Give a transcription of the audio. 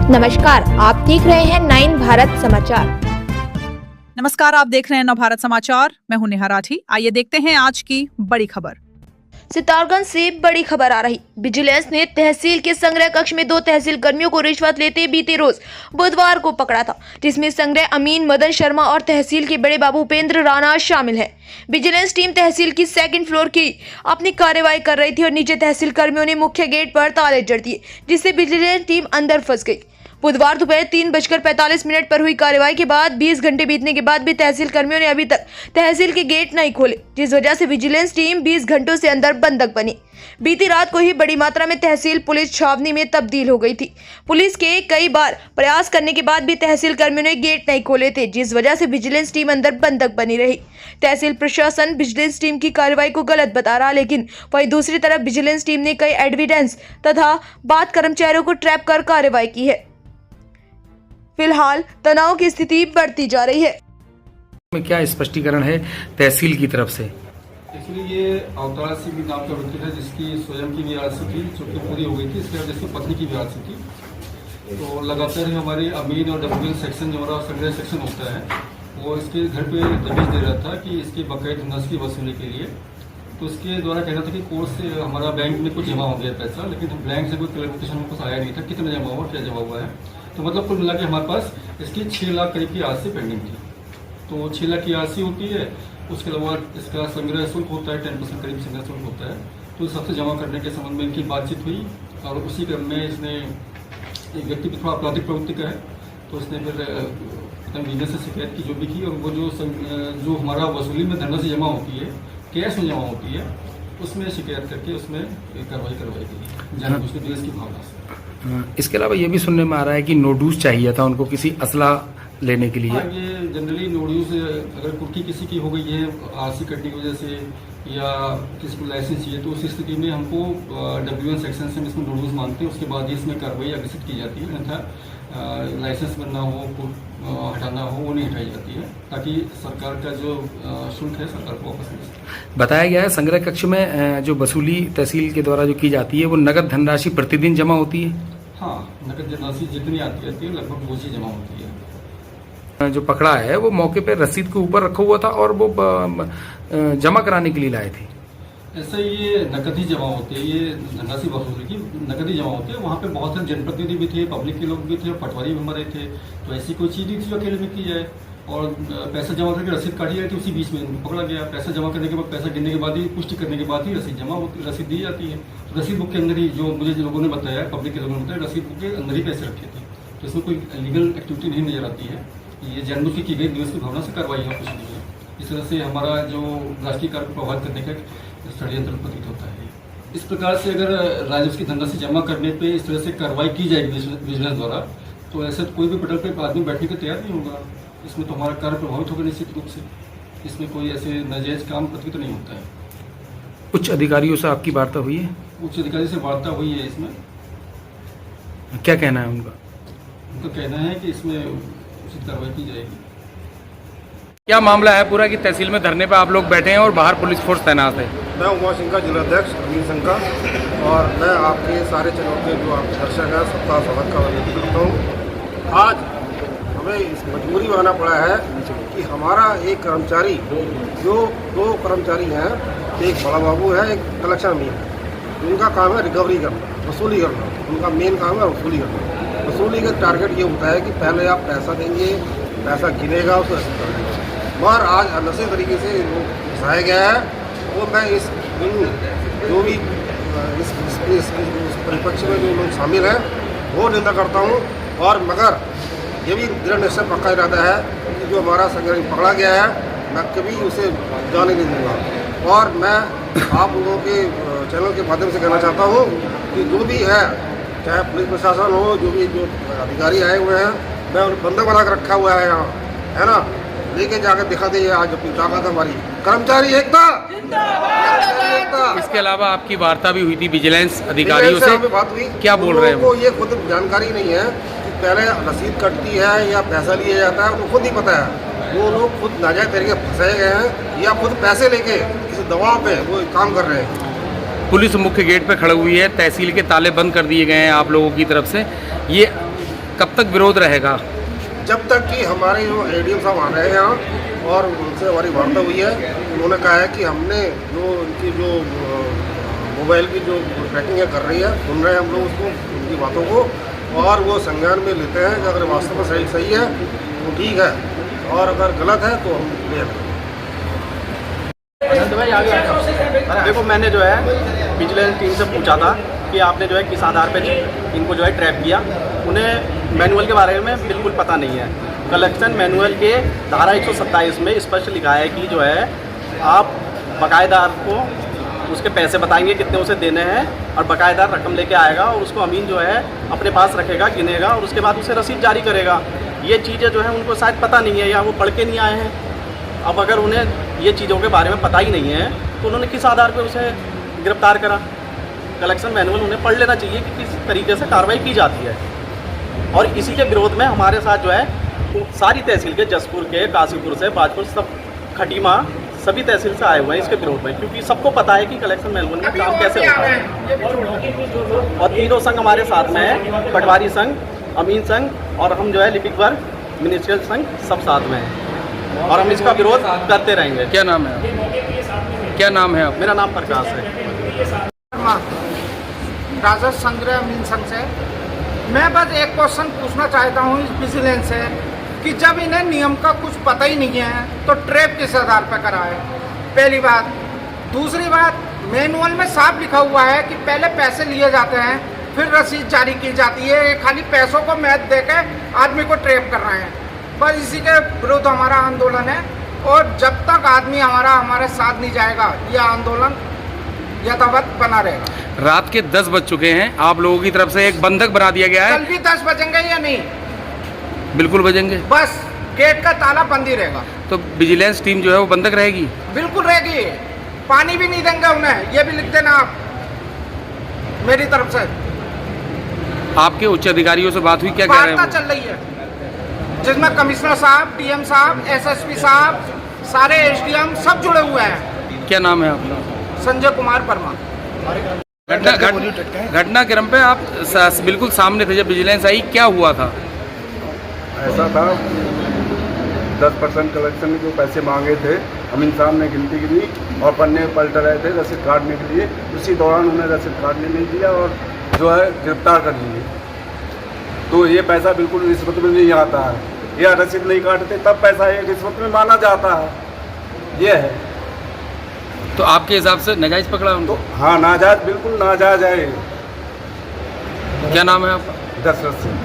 नमस्कार, आप देख रहे हैं 9 भारत समाचार। नमस्कार, आप देख रहे हैं नवभारत समाचार। मैं हूं नेहा राठी। आइए देखते हैं आज की बड़ी खबर। सितारगंज से बड़ी खबर आ रही। विजिलेंस ने तहसील के संग्रह कक्ष में 2 तहसील कर्मियों को रिश्वत लेते बीते रोज बुधवार को पकड़ा था, जिसमें संग्रह अमीन मदन शर्मा और तहसील के बड़े बाबू उपेंद्र राणा शामिल है। विजिलेंस टीम तहसील की 2nd फ्लोर की अपनी कार्रवाई कर रही थी और नीचे तहसील कर्मियों ने मुख्य गेट पर ताले जड़ दिए, जिससे विजिलेंस टीम अंदर फंस गई। बुधवार दोपहर 3:45 पर हुई कार्रवाई के बाद 20 घंटे बीतने के बाद भी तहसील कर्मियों ने अभी तक तहसील के गेट नहीं खोले, जिस वजह से विजिलेंस टीम 20 घंटों से अंदर बंधक बनी। बीती रात को ही बड़ी मात्रा में तहसील पुलिस छावनी में तब्दील हो गई थी। पुलिस के कई बार प्रयास करने के बाद भी तहसील कर्मियों ने गेट नहीं खोले थे, जिस वजह से विजिलेंस टीम अंदर बंधक बनी रही। तहसील प्रशासन विजिलेंस टीम की कार्रवाई को गलत बता रहा, लेकिन वहीं दूसरी तरफ विजिलेंस टीम ने कई एविडेंस तथा बात कर्मचारियों को ट्रैप कर कार्रवाई की है। फिलहाल तनाव की स्थिति बढ़ती जा रही है। में क्या स्पष्टीकरण है तहसील की तरफ से? एक्चुअली ये अवतार सिंह नाम का व्यक्ति है, जिसकी स्वयं की भी आरसी थी, जो कि पूरी हो गई थी। इसके बाद जिसकी पत्नी की भी आरसी थी। तो लगातार ही हमारी अमीन और डब्ल्यू सेक्शन जो हमारा संग्रह सेक्शन होता है, वो इसके घर पे दबिश दे रहा था कि इसकी बकाया धनराशि की वसूली के लिए। तो उसके द्वारा कहना था कि कोर्ट से हमारा बैंक में कुछ जमा हो गया पैसा, लेकिन बैंक से कोई क्लैरिफिकेशन कुछ आया नहीं था, कितना जमा हुआ, क्या जमा हुआ है। तो मतलब कुल मिला के हमारे पास इसकी 6 लाख करीब की आरसी पेंडिंग थी। तो 6 लाख की आरसी होती है, उसके अलावा इसका संग्रह शुल्क होता है, 10% करीब संग्रह शुल्क होता है। तो सबसे जमा करने के संबंध में इनकी बातचीत हुई और उसी क्रम में इसने एक व्यक्ति भी थोड़ा आपराधिक प्रवृत्ति का है, तो इसने फिर बिजनेस से शिकायत की जो भी की, और वो जो हमारा वसूली में धनराशि जमा होती है, कैश में जमा होती है, उसमें शिकायत करके उसमें कार्रवाई करवाई गई जानबूझ के देश की भावना से। इसके अलावा ये भी सुनने में आ रहा है कि नोडूस चाहिए था उनको किसी असला लेने के लिए। हाँ, ये जनरली नोडूस अगर कुर्की किसी की हो गई है आरसी कटने की वजह से या किसी को लाइसेंस चाहिए, तो उस स्थिति में हमको W1 सेक्शन से इसमें नोडूस मांगते हैं। उसके बाद ही इसमें कार्रवाई अग्रसित की जाती है, अन्यथा लाइसेंस बनना हो, हटाना हो, वो नहीं हटाई जाती है, ताकि सरकार का जो शुल्क है सरकार को वापस मिल सके। बताया गया है संग्रह कक्ष में जो वसूली तहसील के द्वारा जो की जाती है, वो नगद धनराशि प्रतिदिन जमा होती है। हाँ, नगद धनराशि जितनी आती रहती है लगभग वो चीज जमा होती है। जो पकड़ा है वो मौके पे रसीद के ऊपर रखा हुआ था और वो जमा कराने के लिए लाए थे। ऐसा ये नकद ही जमा होते हैं, ये धनराशि वसूली की नकद ही जमा होते हैं। वहाँ पे बहुत सारे जनप्रतिनिधि भी थे, पब्लिक के लोग भी थे, पटवारी भी हमारे थे। तो ऐसी कोई चीज़ नहीं थी जो अकेले में की जाए। और पैसा जमा करके रसीद काटी जाती है, उसी बीच में पकड़ा गया। पैसा जमा करने के बाद, पैसा गिनने के बाद ही, पुष्टि करने के बाद ही रसीद जमा होती, रसीद दी जाती है। तो रसीद बुक के अंदर ही, जो मुझे लोगों ने बताया, पब्लिक के लोगों ने बताया, रसीद बुक के अंदर ही पैसे रखे थे। तो इसमें कोई लीगल एक्टिविटी नहीं नजर आती है। ये जानबूझ की गई देश की भावना से कार्रवाई है, कुछ नहीं है। इस तरह से हमारा जो राष्ट्रीय कार्य को प्रभावित करने का षड्यंत्र प्रतीत होता है। इस प्रकार से अगर राजस्व की धनराशि जमा करने पे इस तरह से कार्रवाई की जाएगी विजिलेंस द्वारा, तो ऐसे कोई भी पटल पे आदमी बैठने को तैयार नहीं होगा। इसमें तो हमारा कार्य प्रभावित होगा निश्चित रूप से। इसमें कोई ऐसे नाजायज काम प्रतीत नहीं होता है। उच्च अधिकारियों से आपकी वार्ता हुई है? उच्च अधिकारी से वार्ता हुई है। इसमें क्या कहना है उनका? उनका कहना है कि इसमें उचित कार्रवाई की जाएगी। क्या मामला है पूरा कि तहसील में धरने पे आप लोग बैठे हैं और बाहर पुलिस फोर्स तैनात है? मैं उमा सिंह का जिलाध्यक्ष अमीर सिंह का, और मैं आपके सारे चैनल के जो आपके दर्शक हैं सबका स्वागत का अभिनंदन करता हूँ। आज हमें इस मजबूरी में आना पड़ा है कि हमारा एक कर्मचारी, जो 2 कर्मचारी हैं, एक बड़ा बाबू है, एक कलेक्शन अमीन है, उनका काम है रिकवरी करना, वसूली करना। उनका मेन काम है वसूली करना। वसूली का टारगेट ये होता है कि पहले आप पैसा देंगे, पैसा गिनेगा, उसको रसीद कर देंगे। मगर आज अनसही तरीके से वो फंसाया गया है। वो मैं इस जो भी इस परिपक्ष में जो लोग शामिल हैं वो निंदा करता हूँ। और मगर ये भी दृढ़ निश्चय पक्का इरादा है कि जो हमारा संग्रह पकड़ा गया है, मैं कभी उसे जाने नहीं दूँगा। और मैं आप लोगों के चैनल के माध्यम से कहना चाहता हूँ कि जो भी है, चाहे पुलिस प्रशासन हो, जो भी जो अधिकारी आए हुए हैं, मैं उन्हें बंधक बना कर रखा हुआ है यहाँ, है ना, लेके जाकर दिखा दे आज अपनी ताकत हमारी। कर्मचारी एकता। इसके अलावा आपकी वार्ता भी हुई थी विजिलेंस अधिकारियों से, बात हुई। क्या बोल रहे हैं वो? ये खुद जानकारी नहीं है कि पहले रसीद कटती है या पैसा लिया जाता है, उनको खुद नहीं पता है। वो लोग खुद नाजायज तरीके फंसाए गए हैं या खुद पैसे लेके किसी दबाव पे वो काम कर रहे हैं। पुलिस मुख्य गेट पे खड़ी हुई है, तहसील के ताले बंद कर दिए गए हैं आप लोगों की तरफ से। ये कब तक विरोध रहेगा? जब तक कि हमारे जो एडीएम साहब आ रहे हैं यहाँ और उनसे हमारी वार्ता हुई है, उन्होंने कहा है कि हमने जो उनकी जो मोबाइल की जो ट्रैकिंग है कर रही है, सुन रहे हैं हम लोग उसको, उनकी बातों को, और वो संज्ञान में लेते हैं कि अगर वास्तव में सही है तो ठीक है, और अगर गलत है तो हम ले लेंगे। देखो, मैंने जो है विजिलेंस टीम से पूछा था कि आपने जो है किस आधार पे इनको जो है ट्रैप किया। उन्हें मैनुअल के बारे में बिल्कुल पता नहीं है। कलेक्शन मैनुअल के धारा 127 में स्पष्ट लिखा है कि जो है आप बकायेदार को उसके पैसे बताएंगे कितने उसे देने हैं, और बकायेदार रकम लेके आएगा और उसको अमीन जो है अपने पास रखेगा, गिनेगा और उसके बाद उसे रसीद जारी करेगा। ये चीज़ें जो है उनको शायद पता नहीं है या वो पढ़ के नहीं आए हैं। अब अगर उन्हें ये चीज़ों के बारे में पता ही नहीं है तो उन्होंने किस आधार पे उसे गिरफ्तार करा? कलेक्शन मैनुअल उन्हें पढ़ लेना चाहिए कि किस तरीके से कार्रवाई की जाती है। और इसी के विरोध में हमारे साथ जो है सारी तहसील के, जसपुर के, काशीपुर से, बाजपुर, सब खटीमा, सभी तहसील से आए हुए हैं इसके विरोध में, क्योंकि सबको पता है कि कलेक्शन मैनुअल में काम कैसे होता है। और तीनों संघ हमारे साथ में है, पटवारी संघ, अमीन संघ और हम जो है लिपिक वर्ग, मिनिस्ट्रियल संघ, सब साथ में हैं और हम इसका विरोध करते रहेंगे। क्या नाम है आपका? क्या नाम है आपका? मेरा नाम प्रकाश है। राजस्व संग्रह अमीन संघ से। मैं बस एक क्वेश्चन पूछना चाहता हूँ इस विजिलेंस से कि जब इन्हें नियम का कुछ पता ही नहीं है तो ट्रैप किस आधार पर करा है? पहली बात। दूसरी बात, मैनुअल में साफ लिखा हुआ है कि पहले पैसे लिए जाते हैं फिर रसीद जारी की जाती है। ये खाली पैसों को मैच देकर आदमी को ट्रैप कर रहे हैं। बस इसी के विरुद्ध हमारा आंदोलन है, और जब तक आदमी हमारे साथ नहीं जाएगा ये आंदोलन यथावत बना रहेगा। रात के 10 बज चुके हैं, आप लोगों की तरफ से एक बंधक बना दिया गया कल है। भी 10 बजेंगे या नहीं? बिल्कुल बजेंगे। बस गेट का ताला बंद ही रहेगा। तो विजिलेंस टीम जो है वो बंधक रहेगी? बिल्कुल रहेगी। पानी भी नहीं देंगे उन्हें, ये भी लिख देना आप मेरी तरफ से। आपके उच्च अधिकारियों से बात हुई, क्या कह रहे हैं वार्ता वो? चल रही है जिसमें कमिश्नर साहब, डीएम साहब, एसएसपी साहब, सारे एसडीएम सब जुड़े हुए हैं। क्या नाम है आपका? संजय कुमार वर्मा। घटनाक्रम पे आप बिल्कुल सामने थे जब विजिलेंस आई, क्या हुआ था? ऐसा था 10% कलेक्शन में जो पैसे मांगे थे, अमीन साहब ने गिनती गिनी और पन्ने पलट रहे थे रसीद काटने के लिए। उसी दौरान उन्हें रसीद काटने नहीं दिया और जो है गिरफ्तार कर लिए। तो ये पैसा बिल्कुल रिश्वत में नहीं आता है, या रसीद नहीं काटते तब पैसा ये रिश्वत में माना जाता है, ये है। तो आपके हिसाब से नाजायज पकड़ा उनको? तो हाँ, नाजायज, बिल्कुल नाजायज है। क्या नाम है आपका? दशरथ सिंह।